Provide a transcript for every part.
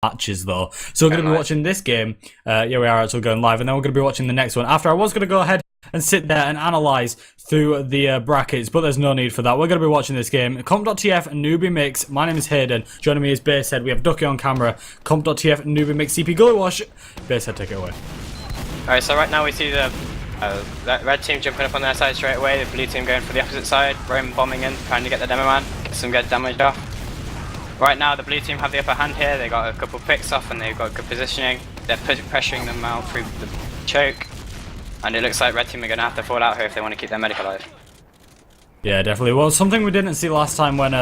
matches though. So we're going to be watching this game. Yeah, we are actually going live, and then we're going to be watching the next one. After I was going to go ahead and sit there and analyse through the brackets, but there's no need for that. We're going to be watching this game. Comp.tf Newbie-Mix. My name is Hayden. Joining me is Basehead. We have Ducky on camera. Comp.tf Newbie-Mix CP Gullywash. Basehead, take it away. Alright, so right now we see the red team jumping up on their side straight away, the blue team going for the opposite side, Rome bombing in, trying to get the demo man, get some good damage off. Right now the blue team have the upper hand here, they got a couple picks off and they've got good positioning. They're pressuring them out through the choke, and it looks like red team are going to have to fall out here if they want to keep their medic alive. Yeah, definitely. Well, something we didn't see last time when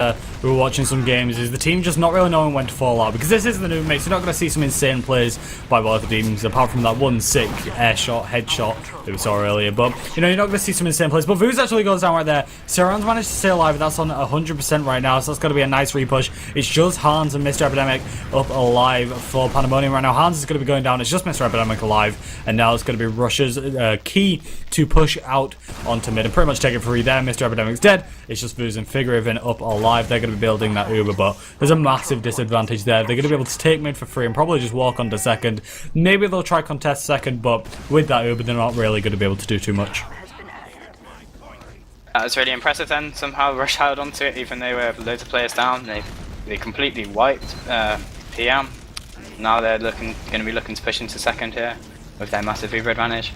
we were watching some games is the team just not really knowing when to fall out, because this is the new mix. You're not going to see some insane plays by both the teams, apart from that one sick air shot, headshot that we saw earlier. But, you know, you're not going to see some insane plays. But Vooz actually goes down right there. Saran's managed to stay alive. That's on 100% right now, so that's going to be a nice repush. It's just Hans and Mr. Epidemic up alive for Pandemonium right now. Hans is going to be going down. It's just Mr. Epidemic alive, and now it's going to be Rush's key to push out onto mid and pretty much take it free there. Mr. Epidemic's dead. It's just Vooz and Figuraven up alive. They're going to be building that Uber, but there's a massive disadvantage there. They're going to be able to take mid for free and probably just walk onto second. Maybe they'll try contest second, but with that Uber, they're not really going to be able to do too much. That was really impressive then. Somehow Rush held onto it, even though they were loads of players down. They completely wiped PM. Now they're going to be looking to push into second here with their massive Uber advantage.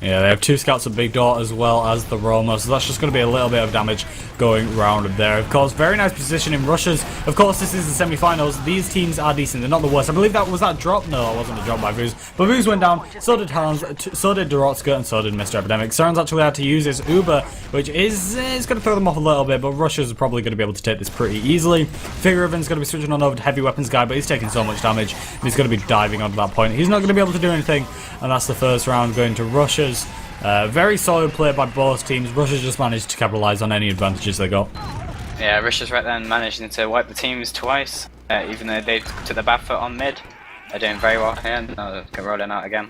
Yeah, they have two scouts at Big Door as well as the Roma, so that's just going to be a little bit of damage going round there. Of course, very nice position in Rushers. Of course, this is the semi-finals. These teams are decent. They're not the worst. I believe that was that drop. No, it wasn't a drop by Vooz. But Vooz went down, so did Hans, so did Dorotska, and so did Mr. Epidemic. Saran's actually had to use his Uber, which is going to throw them off a little bit, but Rushers are probably going to be able to take this pretty easily. Figuraven's going to be switching on over to Heavy Weapons guy, but he's taking so much damage, and he's going to be diving onto that point. He's not going to be able to do anything, and that's the first round going to Rushers. Very solid play by both teams. Rushers just managed to capitalise on any advantages they got. Yeah, Rushers right then managing to wipe the teams twice, even though they took the back foot on mid. They're doing very well here, and they're rolling out again.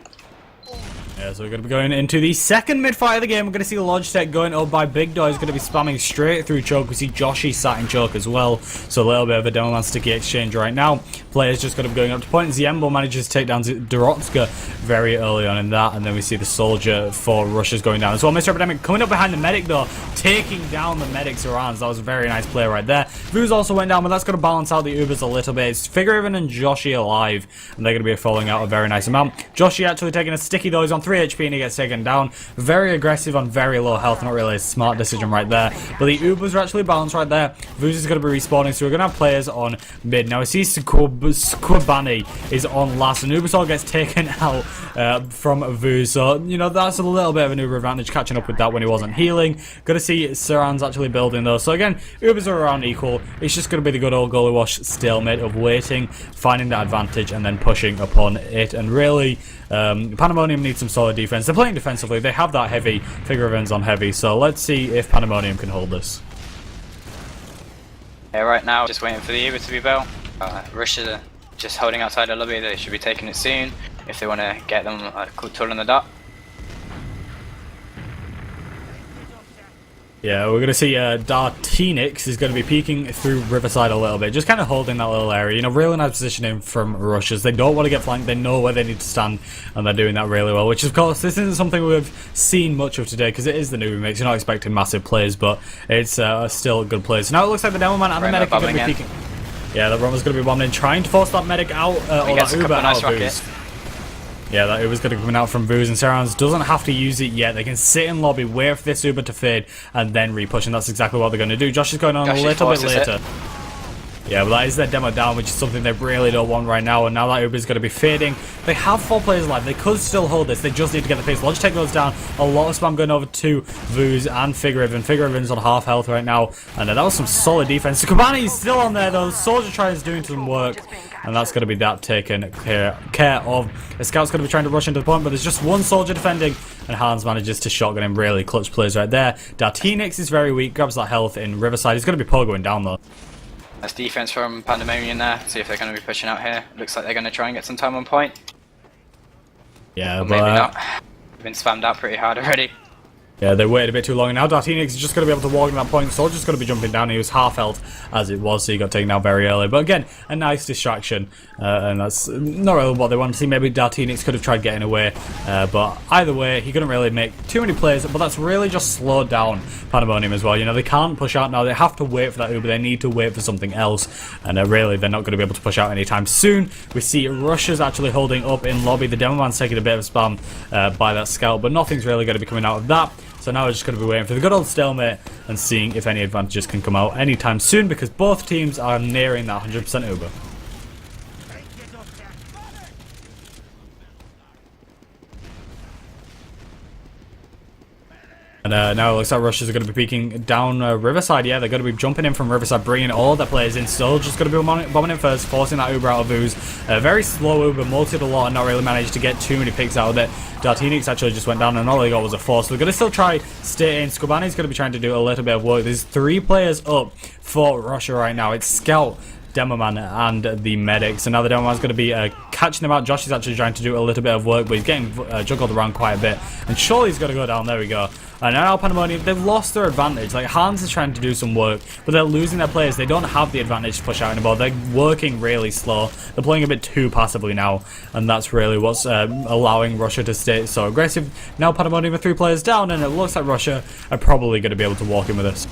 Yeah, so we're going to be going into the second mid-fight of the game. We're going to see Logitech going up by Big Door. He's going to be spamming straight through choke. We see Joshy sat in choke as well. So a little bit of a Demoman sticky exchange right now. Players just going to be going up to point. Ziembo manages to take down Dorotska very early on in that. And then we see the soldier for Rushers going down as well. Mr. Epidemic coming up behind the medic though, taking down the medic's Arans. That was a very nice play right there. Vooz also went down, but that's going to balance out the Ubers a little bit. It's Figuraven and Joshy alive, and they're going to be falling out a very nice amount. Joshy actually taking a sticky though. He's on 3 HP and he gets taken down. Very aggressive on very low health. Not really a smart decision right there. But the Ubers are actually balanced right there. Vooz is going to be respawning, so we're going to have players on mid. Now we see Squabani is on last, and Ubersol gets taken out from Vooz. So, you know, that's a little bit of an Uber advantage, catching up with that when he wasn't healing. Going to see Saran's actually building though. So again, Ubers are around equal. It's just going to be the good old goalie wash stalemate of waiting, finding that advantage, and then pushing upon it. And really, Pandemonium needs some solid defense. They're playing defensively. They have that heavy. Figuraven's on heavy. So let's see if Pandemonium can hold this. Yeah, right now, just waiting for the Uber to be built. Rushers are just holding outside the lobby. They should be taking it soon if they want to get them a cool tool on the dot. Yeah, we're going to see Dartinix is going to be peeking through Riverside a little bit, just kind of holding that little area. You know, really nice positioning from Rushers. They don't want to get flanked. They know where they need to stand, and they're doing that really well, which, of course, this isn't something we've seen much of today, because it is the newbie mix. You're not expecting massive plays, but it's still a good play. So now it looks like the Demoman and the medic are going to be peeking. Yeah, the Roma's going to be bombing in, trying to force that medic out, or that Uber out of Vooz. Yeah, that Uber's going to come out from Vooz, and Saran's doesn't have to use it yet. They can sit in lobby, wait for this Uber to fade, and then repush, and that's exactly what they're going to do. Josh is going on a little bit later. Yeah, but that is their demo down, which is something they really don't want right now, and now that Uber's going to be fading. They have 4 players alive. They could still hold this. They just need to get the pace. Logitech goes down. A lot of spam going over to Vooz and Figuraven. Figuraven's on half health right now, and that was some solid defense. Kabani's still on there, though. Soldier Try is doing some work, and that's going to be that taken care of. The scout's going to be trying to rush into the point, but there's just one soldier defending, and Hans manages to shotgun him. Really clutch plays right there. Dartinix is very weak, grabs that health in Riverside. He's going to be pogoing down, though. That's defense from Pandemonium there. See if they're going to be pushing out here. Looks like they're going to try and get some time on point. Yeah, or but maybe not. Been spammed out pretty hard already. Yeah, they waited a bit too long, and now Dartinix is just going to be able to walk in that point. Soldier's going to be jumping down. He was half health as it was, so he got taken down very early. But again, a nice distraction, and that's not really what they wanted to see. Maybe Dartinix could have tried getting away, but either way, he couldn't really make too many plays. But that's really just slowed down Pandemonium as well. You know, they can't push out now. They have to wait for that Uber. They need to wait for something else, and really, they're not going to be able to push out anytime soon. We see Russia's actually holding up in lobby. The Demo Man's taking a bit of spam by that scout, but nothing's really going to be coming out of that. So now we're just going to be waiting for the good old stalemate and seeing if any advantages can come out anytime soon, because both teams are nearing that 100% Uber. And now it looks like Russians are going to be peeking down Riverside. Yeah, they're going to be jumping in from Riverside, bringing all their players in. Still just going to be bombing in first, forcing that Uber out of Ooze. Very slow Uber, multied a lot and not really managed to get too many picks out of it. Dartinix actually just went down and all they got was a 4. So they're going to still try stay in. Skubani's going to be trying to do a little bit of work. There's 3 players up for Russia right now. It's Scout, Demoman, and the medic. So now the Demoman's going to be catching them out. Josh is actually trying to do a little bit of work, but he's getting juggled around quite a bit. And surely he's going to go down. There we go. And now Pandemonium, they've lost their advantage. Like, Hans is trying to do some work, but they're losing their players. They don't have the advantage to push out anymore. They're working really slow. They're playing a bit too passively now, and that's really what's allowing Russia to stay so aggressive. Now Pandemonium are 3 players down, and it looks like Russia are probably going to be able to walk in with this.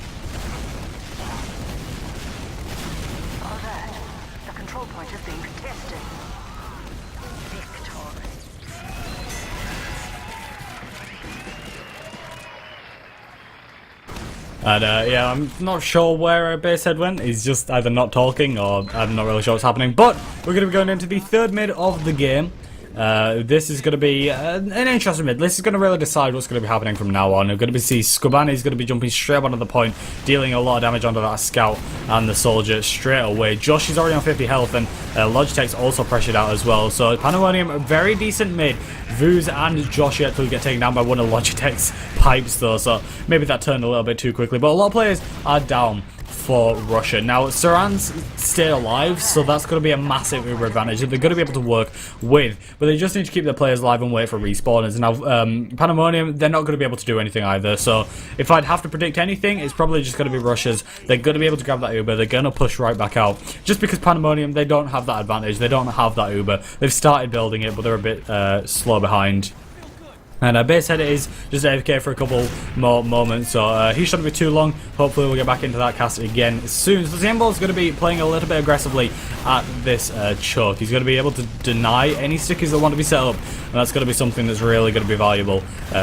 And yeah, I'm not sure where Basehead went. He's just either not talking or I'm not really sure what's happening. But we're going to be going into the 3rd mid of the game. This is going to be an interesting mid. This is going to really decide what's going to be happening from now on. We're going to see Skubani's going to be jumping straight onto the point, dealing a lot of damage onto that scout and the soldier straight away. Josh is already on 50 health, and Logitech's also pressured out as well. So Pandemonium, a very decent mid. Vooz and Josh yet to get taken down by one of Logitech's pipes though, so maybe that turned a little bit too quickly. But a lot of players are down for Russia. Now, Saran's stayed alive, so that's going to be a massive Uber advantage that they're going to be able to work with, but they just need to keep their players alive and wait for respawners. Now, Pandemonium, they're not going to be able to do anything either, so if I'd have to predict anything, it's probably just going to be Russia's. They're going to be able to grab that Uber, they're going to push right back out, just because Pandemonium, they don't have that advantage, they don't have that Uber. They've started building it, but they're a bit slow behind. And Basehead is just AFK for a couple more moments, so he shouldn't be too long. Hopefully we'll get back into that cast again soon. So Zamball's going to be playing a little bit aggressively at this choke. He's going to be able to deny any stickers that want to be set up, and that's going to be something that's really going to be valuable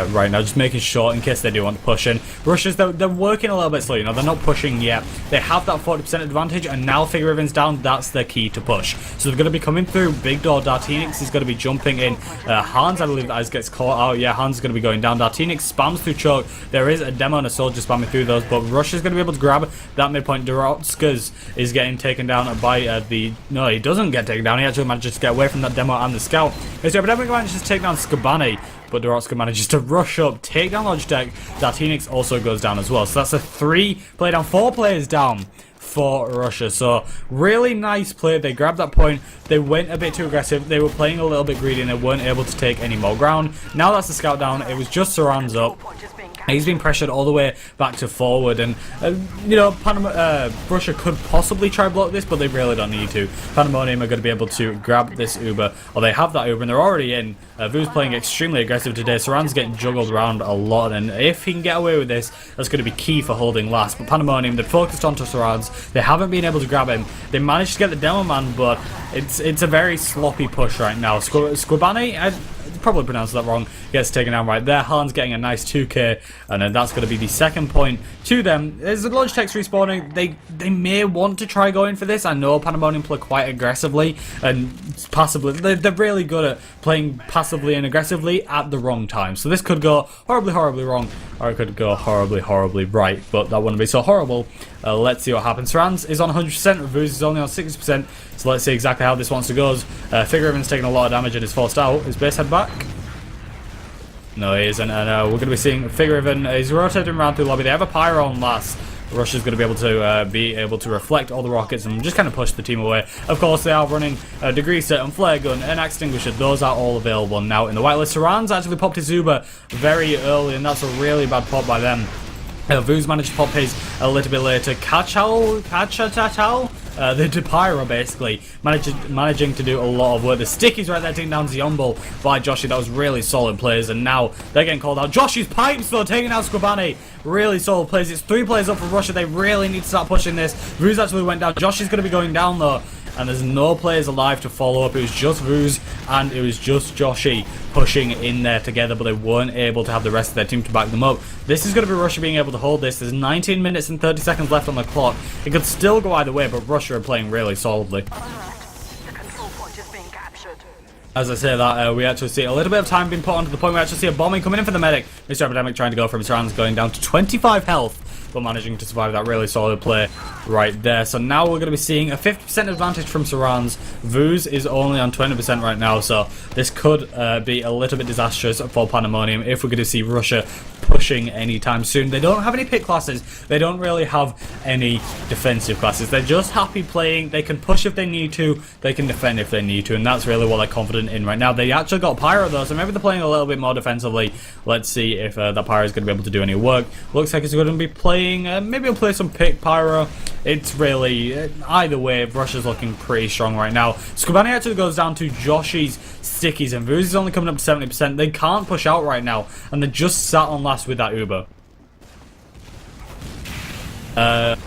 right now. Just making sure in case they do want to push in. Russia's, they're working a little bit slow, you know, they're not pushing yet. They have that 40% advantage, and now Figure Riven's down, that's their key to push. So they're going to be coming through. Big Door, Dartinix is going to be jumping in. Hans, I believe, that gets caught out. Yeah, Hans is going to be going down. Dartinix spams through choke. There is a demo and a soldier spamming through those, but Russia's going to be able to grab that midpoint. Dorotska's is getting taken down by the... No, he doesn't get taken down. He actually manages to get away from that demo and the scout. So Epidemic manages to take down Skubani, but Dorotska manages to rush up, take down Logitech. Dartinix also goes down as well. So that's a 3 play down, 4 players down for Russia. So really nice play. They grabbed that point. They went a bit too aggressive. They were playing a little bit greedy and they weren't able to take any more ground. Now that's the scout down. It was just Saran's up. He's been pressured all the way back to forward, and you know, Russia could possibly try block this, but they really don't need to. Pandemonium are going to be able to grab this Uber, or they have that Uber, and they're already in. Vu's playing extremely aggressive today. Saran's getting juggled around a lot, and if he can get away with this, that's going to be key for holding last. But Pandemonium, they're focused onto Saran's. They haven't been able to grab him. They managed to get the Demo Man, but it's a very sloppy push right now. Skubani, I probably pronounced that wrong, gets taken down right there. Han's getting a nice 2k, and then that's going to be the second point to them. There's the Logitech's respawning. They may want to try going for this. I know Pandemonium play quite aggressively and passively. They're really good at playing passively and aggressively at the wrong time. So this could go horribly, horribly wrong, or it could go horribly, horribly right, but that wouldn't be so horrible. Let's see what happens. Franz is on 100%, Reviews is only on 60%, so let's see exactly how this wants to go. Figure Riven's taking a lot of damage and is forced out. Is Basehead back? No, he isn't, and we're going to be seeing Figure Riven. He's rotating around through the lobby. They have a Pyro on last, Russia's going to be able to reflect all the rockets and just kind of push the team away. Of course, they are running a degree set and flare gun and extinguisher. Those are all available now in the whitelist. Saran's actually popped his Uber very early, and that's a really bad pop by them. Vu's managed to pop his a little bit later. Kachal, the Pyro basically managing to do a lot of work. The Stickies right there taking down Ziombol by Joshi. That was really solid plays, and now they're getting called out. Joshi's pipes though, taking out Squabani. Really solid plays. It's 3 players up for Russia. They really need to start pushing this. Vuz actually went down. Joshi's going to be going down though, and there's no players alive to follow up. It was just Vuz and it was just Joshi pushing in there together, but they weren't able to have the rest of their team to back them up. This is going to be Russia being able to hold this. There's 19 minutes and 30 seconds left on the clock. It could still go either way, but Russia are playing really solidly. As I say that, we actually see a little bit of time being put onto the point. We actually see a bombing coming in for the medic. Mr. Epidemic trying to go for his rounds, going down to 25 health, but managing to survive that really solid play right there. So now we're going to be seeing a 50% advantage from Saran's. Vuz is only on 20% right now, so this could be a little bit disastrous for Pandemonium if we're going to see Russia pushing anytime soon. They don't have any pick classes. They don't really have any defensive classes. They're just happy playing. They can push if they need to. They can defend if they need to, and that's really what they're confident in right now. They actually got Pyro though, so maybe they're playing a little bit more defensively. Let's see if that Pyro is going to be able to do any work. Looks like it's going to be playing, maybe he'll play some pick Pyro. It's really, either way, Russia's looking pretty strong right now. Squabani actually goes down to Joshi's Stickies, and Vuz is only coming up to 70%. They can't push out right now, and they're just sat on last with that Uber. Yeah,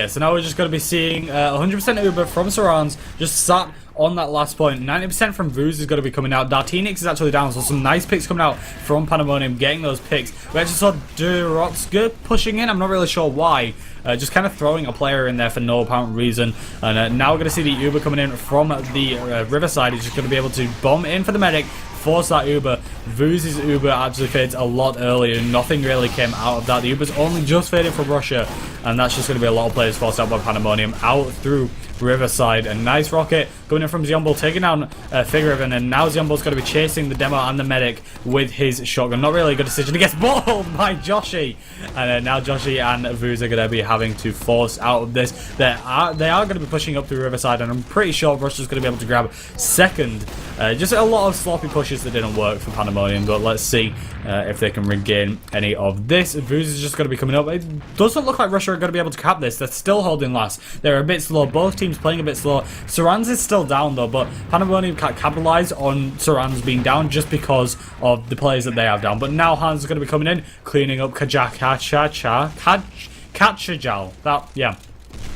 so now we're just going to be seeing 100% Uber from Saran's, just sat on that last point. 90% from Vuz is going to be coming out. Dartinix is actually down, so some nice picks coming out from Pandemonium, getting those picks. We actually saw Durotska pushing in. I'm not really sure why. Just kind of throwing a player in there for no apparent reason. And now we're going to see the Uber coming in from the Riverside. He's just going to be able to bomb in for the medic, force that Uber. Vuz's Uber actually fades a lot earlier. Nothing really came out of that. The Uber's only just faded from Russia, and that's just going to be a lot of players forced out by Pandemonium out through Riverside. A nice rocket going in from Ziombol, taking down Figureven, and now Ziombol's going to be chasing the demo and the medic with his shotgun. Not really a good decision. He gets balled by Joshi, and now Joshi and Vuz are going to be having to force out of this. They are going to be pushing up through Riverside, and I'm pretty sure Russia's going to be able to grab second. Just a lot of sloppy pushes that didn't work for Pandemonium, but let's see if they can regain any of this. Vuz is just going to be coming up. It doesn't look like Russia are going to be able to cap this. They're still holding last. They're a bit slow. Both teams playing a bit slow. Saran's is still down though, but Pandemonium can't capitalize on Saran's being down just because of the players that they have down. But now Hans is going to be coming in, cleaning up Kachajal. That, yeah.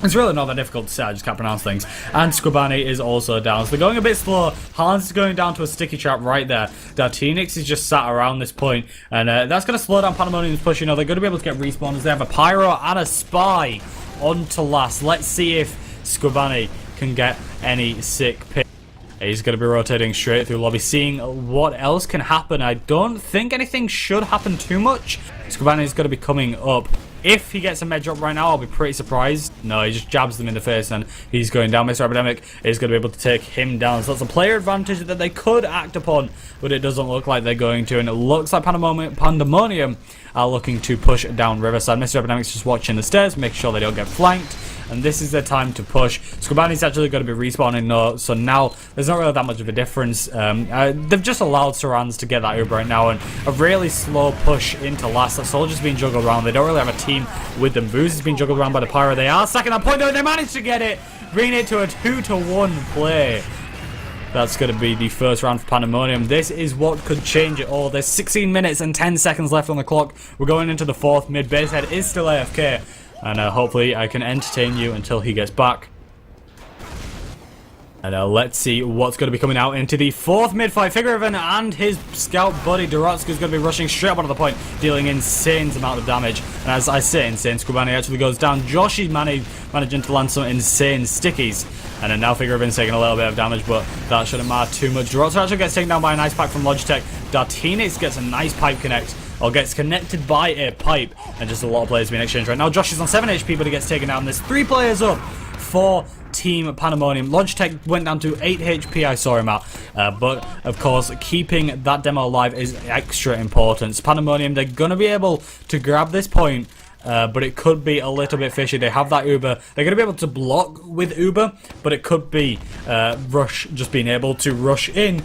It's really not that difficult to say, I just can't pronounce things. And Squabani is also down. So they're going a bit slow. Hans is going down to a sticky trap right there. Dartinix is just sat around this point, and that's going to slow down Pandemonium's push. You know, they're going to be able to get respawners. They have a Pyro and a Spy on to last. Let's see if Squabani can get any sick picks. He's going to be rotating straight through lobby, seeing what else can happen. I don't think anything should happen too much. Squabani is going to be coming up. If he gets a med drop right now, I'll be pretty surprised. No, he just jabs them in the face and he's going down. Mr. Epidemic is going to be able to take him down. So that's a player advantage that they could act upon, but it doesn't look like they're going to. And it looks like Pandemonium are looking to push down Riverside. Mr. Epidemic's just watching the stairs, make sure they don't get flanked. And this is their time to push. Squabani's actually going to be respawning though, so now there's not really that much of a difference. They've just allowed Saran's to get that Uber right now, and a really slow push into last. The soldiers being juggled around. They don't really have a team with them. Vuz is being juggled around by the Pyro. They are stacking that point though. They managed to get it, bringing it to a 2-1 play. That's going to be the first round for Pandemonium. This is what could change it all. There's 16 minutes and 10 seconds left on the clock. We're going into the fourth. Mid basehead is still AFK. And hopefully I can entertain you until he gets back. And let's see what's going to be coming out into the fourth mid-fight. Figureven and his scout buddy Durotska is going to be rushing straight up onto the point, dealing insane amount of damage. And as I say insane, Squabani actually goes down. Joshi managing to land some insane stickies. And then now Figureven's taking a little bit of damage, but that shouldn't matter too much. Durotska actually gets taken down by a nice pipe from Logitech. Dartinix gets a nice pipe connect. Or gets connected by a pipe, and just a lot of players being exchanged right now. Josh is on 7 HP, but he gets taken down. There's 3 players up for Team Pandemonium. Logitech went down to 8 HP, I saw him at. But, of course, keeping that demo alive is extra important. Pandemonium, they're going to be able to grab this point but it could be a little bit fishy. They have that Uber. They're going to be able to block with Uber, but it could be Rush just being able to rush in.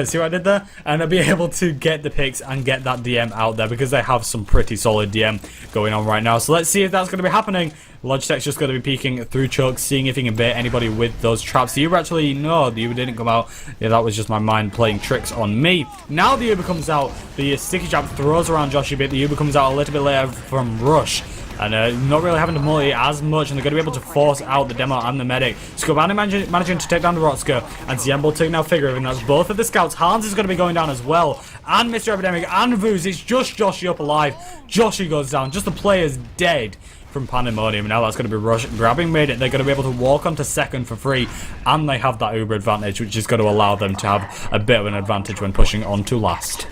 See what I did there? And they'll be able to get the picks and get that DM out there because they have some pretty solid DM going on right now. So let's see if that's going to be happening. Logitech's just going to be peeking through choke, seeing if he can bait anybody with those traps. The Uber actually, no, the Uber didn't come out. Yeah, that was just my mind playing tricks on me. Now the Uber comes out. The sticky trap throws around Josh a bit. The Uber comes out a little bit later from Rush. And not really having to multi as much, and they're going to be able to force out the demo and the medic. Skobani managing to take down the Rotska, and Ziembo taking out Figure, and that's both of the scouts. Hans is going to be going down as well, and Mr. Epidemic and Vooz. It's just Joshy up alive. Joshy goes down, just the player's dead from Pandemonium. Now that's going to be Rush grabbing mid. They're going to be able to walk onto second for free, and they have that Uber advantage, which is going to allow them to have a bit of an advantage when pushing on to last.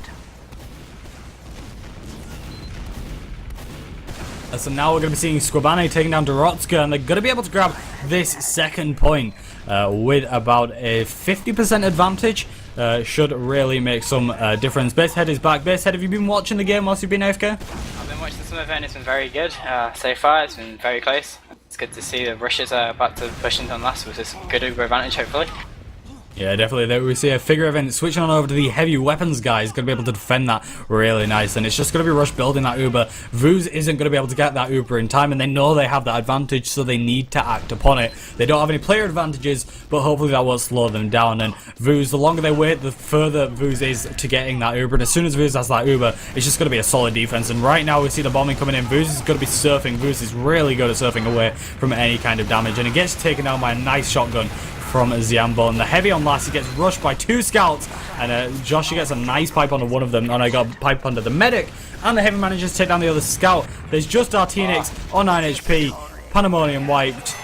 So now we're going to be seeing Skobani taking down Dorotska, and they're going to be able to grab this second point with about a 50% advantage. Should really make some difference. Basehead is back. Basehead, have you been watching the game whilst you've been AFK? I've been watching some of it and it's been very good so far. It's been very close. It's good to see the rushes are about to push into last with this good Uber advantage, hopefully. Yeah, definitely. There we see a Figure event switching on over to the heavy weapons guy. He's going to be able to defend that really nice, and it's just going to be Rush building that Uber. Vooz isn't going to be able to get that Uber in time, and they know they have that advantage, so they need to act upon it. They don't have any player advantages, but hopefully that won't slow them down. And Vooz, the longer they wait, the further Vooz is to getting that Uber, and as soon as Vooz has that Uber, it's just going to be a solid defense. And right now we see the bombing coming in. Vooz is going to be surfing. Vooz is really good at surfing away from any kind of damage, and it gets taken down by a nice shotgun from Ziembo, and the heavy on last, he gets rushed by 2 scouts, and Joshy gets a nice pipe onto one of them, and I got a pipe under the medic, and the heavy manages to take down the other scout. There's just Artenix on 9 HP, Pandemonium wiped.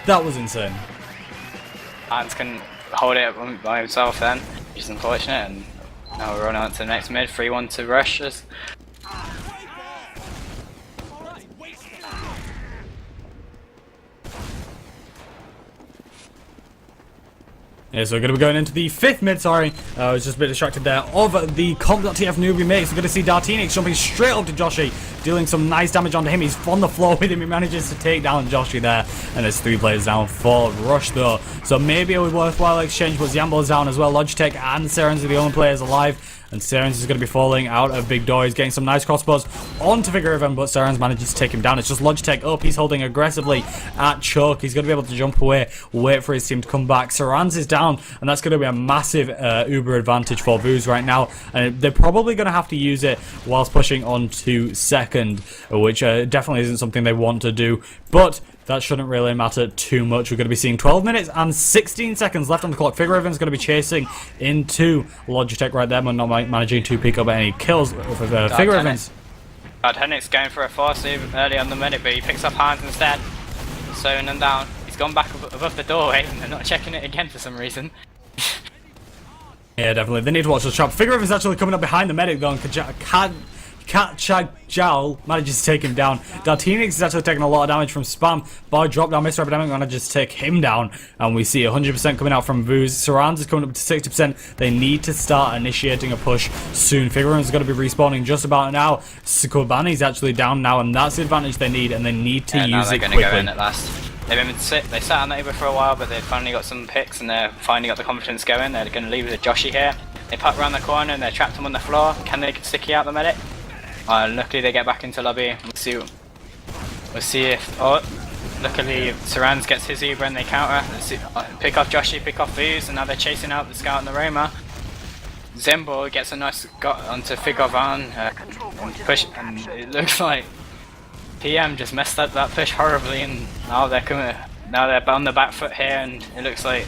That was insane. Hans can hold it by himself then, which is unfortunate, and now we're running on to the next mid, 3-1 to Rushers. Yeah, so we're going to be going into the 5th mid, sorry. I was just a bit distracted there, of the Comp.tf Newbie mix. We're going to see Dartinix jumping straight up to Joshy, dealing some nice damage onto him. He's on the floor with him. He manages to take down Joshy there. And there's 3 players down for Rush, though. So maybe a worthwhile exchange, but Ziembo's down as well. Logitech and Serens are the only players alive. And Serens is going to be falling out of Big Door. He's getting some nice crossbows onto Figure Event, but Serens manages to take him down. It's just Logitech up. He's holding aggressively at choke. He's going to be able to jump away, wait for his team to come back. Serens is down, and that's going to be a massive Uber advantage for Vooz right now. And they're probably going to have to use it whilst pushing on to second, which definitely isn't something they want to do. But that shouldn't really matter too much. We're going to be seeing 12 minutes and 16 seconds left on the clock. Figure Event's going to be chasing into Logitech right there, but not managing to pick up any kills with Figure Events. Hennick's going for a force early on the minute, but he picks up Hans instead, slowing them down. He's gone back above the doorway, and they're not checking it again for some reason. Yeah, definitely. They need to watch the trap. Figure Event's actually coming up behind the medic, though, and Jowl manages to take him down. Dartinix is actually taking a lot of damage from spam. Bar drop down. Mr. Epidemic manages to take him down. And we see 100% coming out from Vooz. Serans is coming up to 60%. They need to start initiating a push soon. Figure is going to be respawning just about now. Skobani's actually down now, and that's the advantage they need, and they need to use it quickly. Now they're going to go in at last. They sat on that Uber for a while, but they've finally got some picks, and they're finally got the confidence going. They're going to leave with Joshy here. They pop around the corner, and they're trapped him on the floor. Can they sticky out the medic? Luckily they get back into lobby. We'll see if... Oh, luckily Serans gets his Uber and they counter. Let's see, pick off Joshy, pick off Vooz, and now they're chasing out the scout and the Roma. Zembo gets a nice got onto Figovan and push, and it looks like PM just messed up that push horribly, and now they're coming. Now they're on the back foot here, and it looks like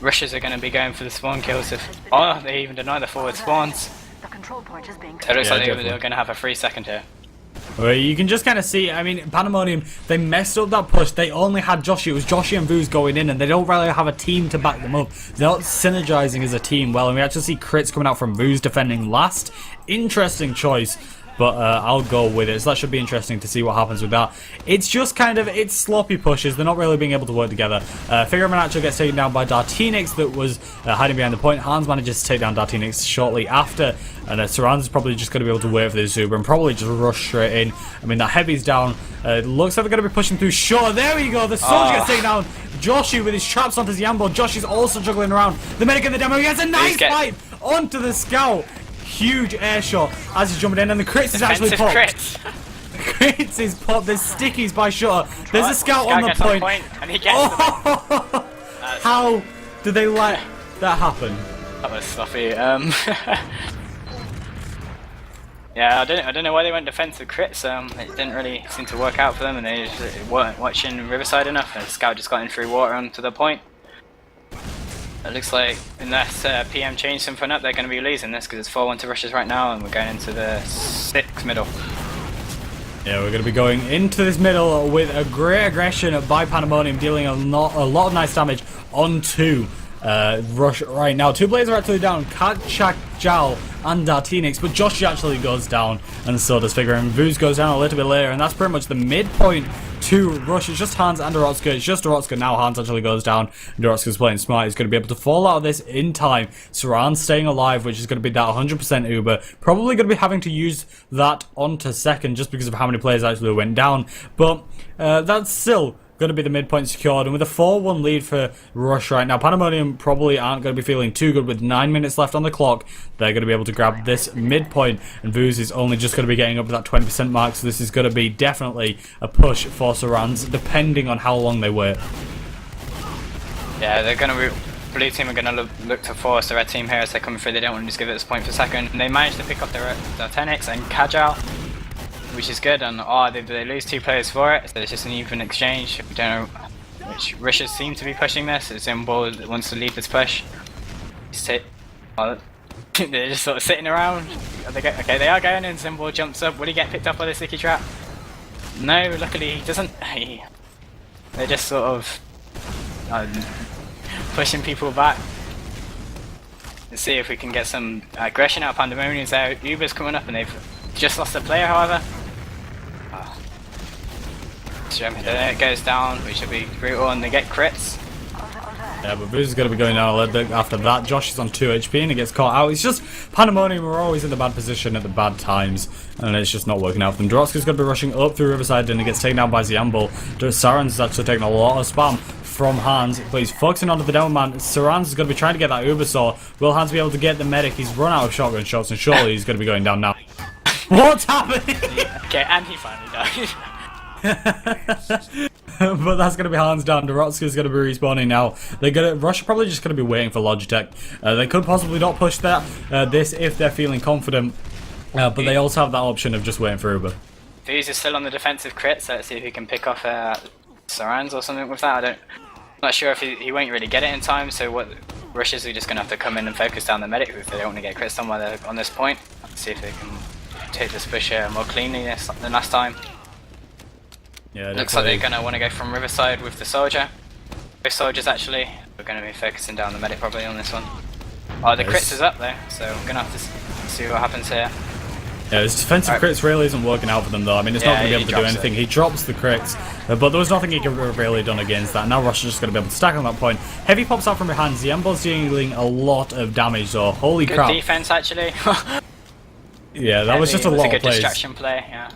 Rushers are going to be going for the spawn kills. Oh, they even deny the forward spawns. It looks like they're going to have a 3-second here. Well, you can just kind of see, I mean, Pandemonium, they messed up that push. They only had Joshy. It was Joshy and Vooz going in, and they don't really have a team to back them up. They're not synergizing as a team well, and we actually see crits coming out from Vooz defending last. Interesting choice. but I'll go with it. So that should be interesting to see what happens with that. It's just kind of, it's sloppy pushes. They're not really being able to work together. Figure actually gets taken down by Dartinix that was hiding behind the point. Hans manages to take down Dartinix shortly after, and Saran's is probably just going to be able to wait for this Uber and probably just rush straight in. I mean, that heavy's down. Looks like they're going to be pushing through. Sure, there we go. The soldier gets taken down. Joshi with his traps onto Ziambo. Joshi's also juggling around. The medic in the demo, he has a nice fight onto the scout. Huge air shot as he's jumping in, and the crits is actually popped. Crits is popped. There's stickies by Shutter. There's a scout on the point. And he gets How did they let that happen? That was sloppy. Yeah, I don't know why they went defensive crits. It didn't really seem to work out for them, and they just weren't watching Riverside enough. And Scout just got in through water onto the point. It looks like unless PM change something up, they're going to be losing this because it's 4-1 to Rushes right now, and we're going into the 6th middle. Yeah, we're going to be going into this middle with a great aggression by Pandemonium, dealing a lot of nice damage onto Rush right now. 2 players are actually down, Kachak Jal and Dartinix, but Josh actually goes down, and so does Figure, and Vooz goes down a little bit later, and that's pretty much the midpoint to Rush. It's just Hans and Dorotska. It's just Dorotska now. Hans actually goes down, and Dorotska's playing smart. He's going to be able to fall out of this in time. Saran's staying alive, which is going to be that 100% Uber. Probably going to be having to use that onto second just because of how many players actually went down, but that's still going to be the midpoint secured, and with a 4-1 lead for Rush right now, Pandemonium probably aren't going to be feeling too good. With 9 minutes left on the clock, they're going to be able to grab this midpoint, and Vooz is only just going to be getting up to that 20% mark, so this is going to be definitely a push for Sarans, depending on how long they wait. Yeah, they're going to blue team are going to look to force the red team here as they come through. They don't want to just give it this point for second, and they managed to pick up their Tenix and Kajal, which is good, and they lose 2 players for it, so it's just an even exchange. We don't know which Rushes seem to be pushing this. Zimbal wants to lead this push. They're just sort of sitting around. Okay, they are going in. Zimbal jumps up. Will he get picked up by the sticky trap? No, luckily he doesn't. They're just sort of pushing people back. Let's see if we can get some aggression out of Pandemonium. There, Uber's coming up, and they've just lost a player, however. Then it goes down, which should be brutal, and they get crits. Yeah, but Vooz is going to be going down a little bit after that. Josh is on 2 HP and he gets caught out. It's just Pandemonium are always in the bad position at the bad times, and it's just not working out for them. Dorotska's going to be rushing up through Riverside, and he gets taken down by Ziambo. Sarans is actually taking a lot of spam from Hans, but he's focusing onto the down man. Sarans is going to be trying to get that Ubersaw. Will Hans be able to get the medic? He's run out of shotgun shots, and surely he's going to be going down now. What's happening? Okay, and he finally died. But that's going to be Hans down. Dorotska's going to be respawning now. Rush are probably just going to be waiting for Logitech. They could possibly not push this if they're feeling confident, but they also have that option of just waiting for Uber. Vooz is still on the defensive crit, so let's see if he can pick off Sarans or something with that. I'm not sure if he won't really get it in time, so what Rushes are just going to have to come in and focus down the medic if they don't want to get crits on while they're on this point. Let's see if they can take this push more cleanly than last time. Yeah, looks like they're going to want to go from Riverside with the soldier. Both soldiers actually. We're going to be focusing down the medic probably on this one. Oh, the crits is up though, so I'm going to have to see what happens here. Yeah, his defensive crits really isn't working out for them though. I mean, it's not going to be able to do anything. He drops the crits, but there was nothing he could have really done against that. Now Rush is just going to be able to stack on that point. Heavy pops out from behind. Ziambo's dealing a lot of damage, so holy crap. Good defense actually. Yeah, that was just a lot of plays. It's a good distraction play, yeah.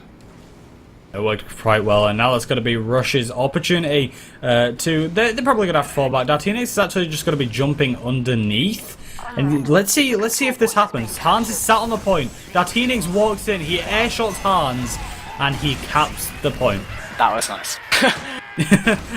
It worked quite well, and now that's going to be Rush's opportunity to... They're probably going to have to fall back. Dartinix is actually just going to be jumping underneath. And let's see if this happens. Hans is sat on the point. Dartinix walks in, he airshots Hans, and he caps the point. That was nice.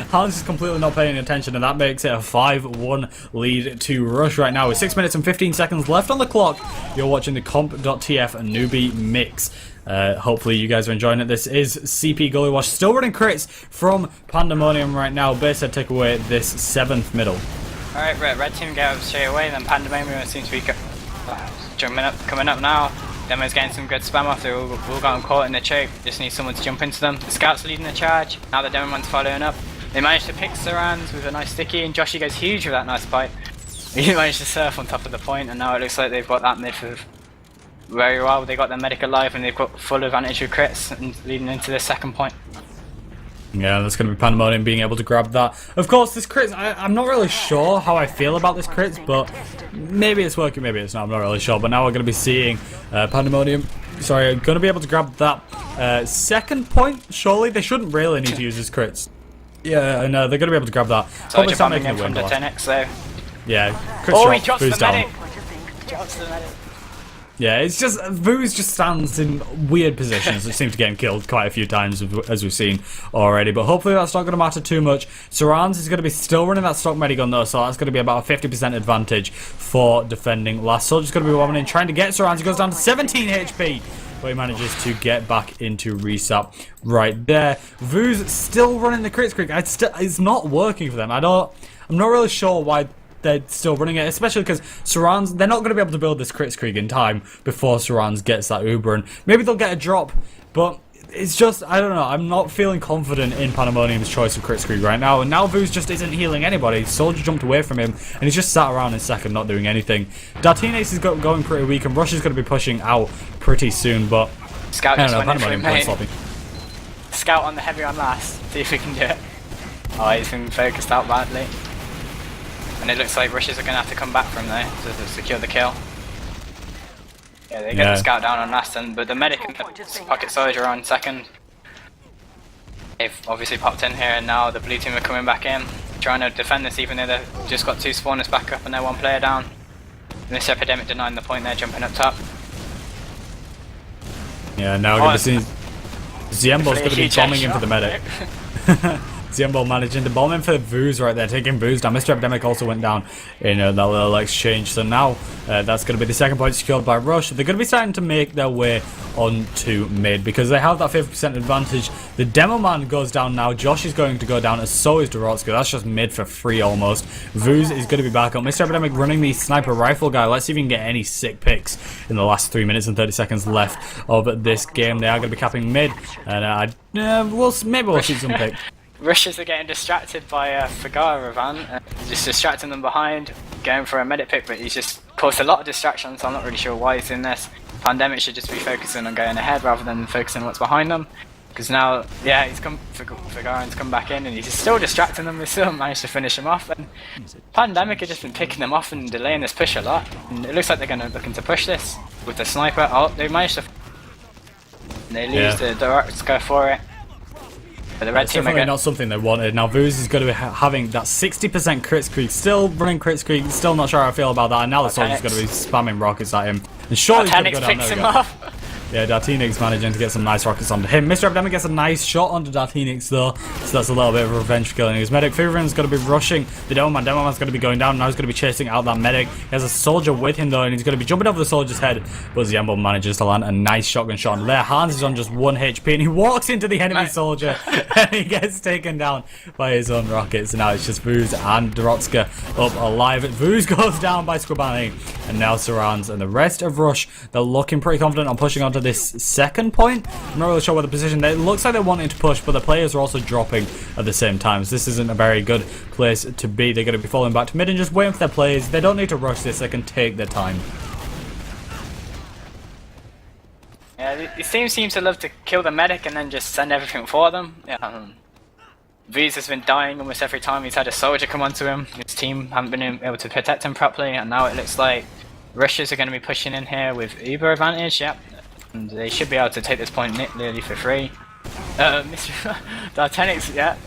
Hans is completely not paying attention, and that makes it a 5-1 lead to Rush right now. With 6 minutes and 15 seconds left on the clock, you're watching the Comp.tf Newbie mix. Hopefully you guys are enjoying it. This is CP Gullywash still running crits from Pandemonium right now. Bayside take away this 7th middle. Alright, red team go straight away, then Pandemonium seems to be coming up now. Demo's getting some good spam off. They've all gotten caught in the choke. Just need someone to jump into them. The Scout's leading the charge. Now the Demoman's following up. They managed to pick Sarans with a nice sticky, and Joshy goes huge with that nice bite. He managed to surf on top of the point, and now it looks like they've got that mid for very well. They got their medic alive and they've got full advantage with crits and leading into the second point. Yeah, that's going to be Pandemonium being able to grab that. Of course, this crits, I'm not really sure how I feel about this crits, but maybe it's working, maybe it's not, I'm not really sure. But now we're going to be seeing Pandemonium, going to be able to grab that second point, surely. They shouldn't really need to use his crits. Yeah, I know, they're going to be able to grab that. Probably start making a win. So. Yeah, crits oh, drop, he drops Vu's the medic! He drops the medic. Yeah, it's just, Vu's just stands in weird positions that seem to get him killed quite a few times, as we've seen already, but hopefully that's not going to matter too much. Sarans is going to be still running that stock medigun though, so that's going to be about a 50% advantage for defending. Last Soldier's going to be wobbling in, trying to get Sarans. He goes down to 17 HP, but he manages to get back into reset right there. Vu's still running the crit streak. It's not working for them. I'm not really sure why they're still running it, especially because Sarans, they're not going to be able to build this crit streak in time before Sarans gets that Uber, and maybe they'll get a drop, but it's just, I don't know, I'm not feeling confident in Pandemonium's choice of crit streak right now, and now Vu's just isn't healing anybody. Soldier jumped away from him, and he's just sat around in second, not doing anything. Dartinix is going pretty weak, and Rush is going to be pushing out pretty soon, but Scout I don't just know, went in for Pandemonium him, quite sloppy. Scout on the heavy on last, see if we can do it. Oh, he's been focused out badly. And it looks like Rushes are going to have to come back from there to secure the kill. Yeah, they get the scout down on last, but the medic and the pocket soldier on second. They've obviously popped in here, and now the blue team are coming back in, trying to defend this even though they've just got two spawners back up and they're one player down. And this Epidemic denying the point there, jumping up top. Yeah, now we're going to see Ziembo's going to be bombing in for the medic. Ziembo managing to bomb in for Vu's right there, taking Vu's down. Mr. Epidemic also went down in that little exchange. So now that's going to be the second point secured by Rush. They're going to be starting to make their way onto mid because they have that 50% advantage. The Demo Man goes down now. Josh is going to go down, and so is Dorotska. That's just mid for free almost. Vu's is going to be back up. Mr. Epidemic running the sniper rifle guy. Let's see if we can get any sick picks in the last 3 minutes and 30 seconds left of this game. They are going to be capping mid, and maybe we'll shoot some picks. Rushers are getting distracted by Fagara Van, just distracting them behind, going for a medic pick, but he's just caused a lot of distractions, so I'm not really sure why he's in this. Pandemic should just be focusing on going ahead rather than focusing on what's behind them, because now, yeah, Fagara's come back in and he's still distracting them. They still managed to finish him off, and Pandemic have just been picking them off and delaying this push a lot, and it looks like they're looking to push this with the sniper. Oh, they managed to... They lose the Dorotska for it. But the red team definitely not something they wanted. Now Vuz is going to be having that 60% crit streak, still running crit streak, still not sure how I feel about that, and now the soldier's going to be spamming rockets at him. And surely he's going to go down. Picks him off. Yeah, Dartinix managing to get some nice rockets onto him. Mr. Epidemic gets a nice shot onto Dartinix though, so that's a little bit of revenge for killing his medic. Feveron's going to be rushing the Demo Man. Demo Man's going to be going down, now he's going to be chasing out that medic. He has a soldier with him though, and he's going to be jumping over the soldier's head, but Ziembo manages to land a nice shotgun shot on there. Hans is on just 1 HP, and he walks into the enemy soldier, and he gets taken down by his own rockets. So now it's just Vuz and Dorotska up alive. Vuz goes down by Squabani, and now Sarans and the rest of Rush, they're looking pretty confident on pushing onto this second point. I'm not really sure what the position. It looks like they're wanting to push, but the players are also dropping at the same time. So this isn't a very good place to be. They're going to be falling back to mid and just waiting for their players. They don't need to rush this. They can take their time. Yeah, these teams seem to love to kill the medic and then just send everything for them. Yeah, V's has been dying almost every time he's had a soldier come onto him. His team haven't been able to protect him properly, and now it looks like Russians are going to be pushing in here with Uber advantage. Yep. And they should be able to take this point nearly for free. Mr. Dartinix, yeah.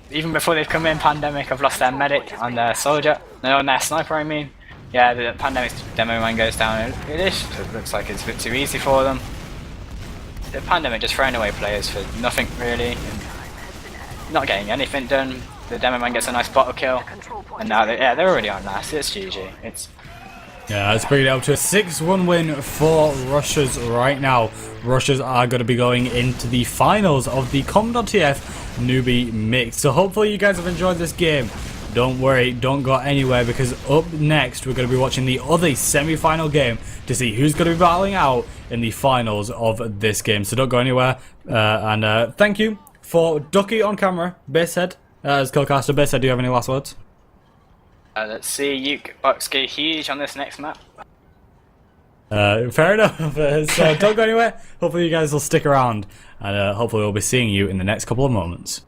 Even before they've come in, Pandemic have lost their medic and their soldier. No, and their sniper, I mean. Yeah, the Pandemic's Demo Man goes down. It looks like it's a bit too easy for them. The Pandemic just throwing away players for nothing, really. Not getting anything done. The Demo Man gets a nice bottle kill. And now, they're already on last. It's GG. Yeah, let's bring it up to a 6-1 win for Rushers right now. Rushers are going to be going into the finals of the Comp.tf Newbie Mix. So hopefully you guys have enjoyed this game. Don't worry, don't go anywhere, because up next we're going to be watching the other semi-final game to see who's going to be battling out in the finals of this game. So don't go anywhere. And thank you for Ducky on camera, Basehead, as co-caster. Basehead, do you have any last words? Let's see Uke Bucks go huge on this next map. Fair enough. So don't go anywhere. Hopefully you guys will stick around, and hopefully we'll be seeing you in the next couple of moments.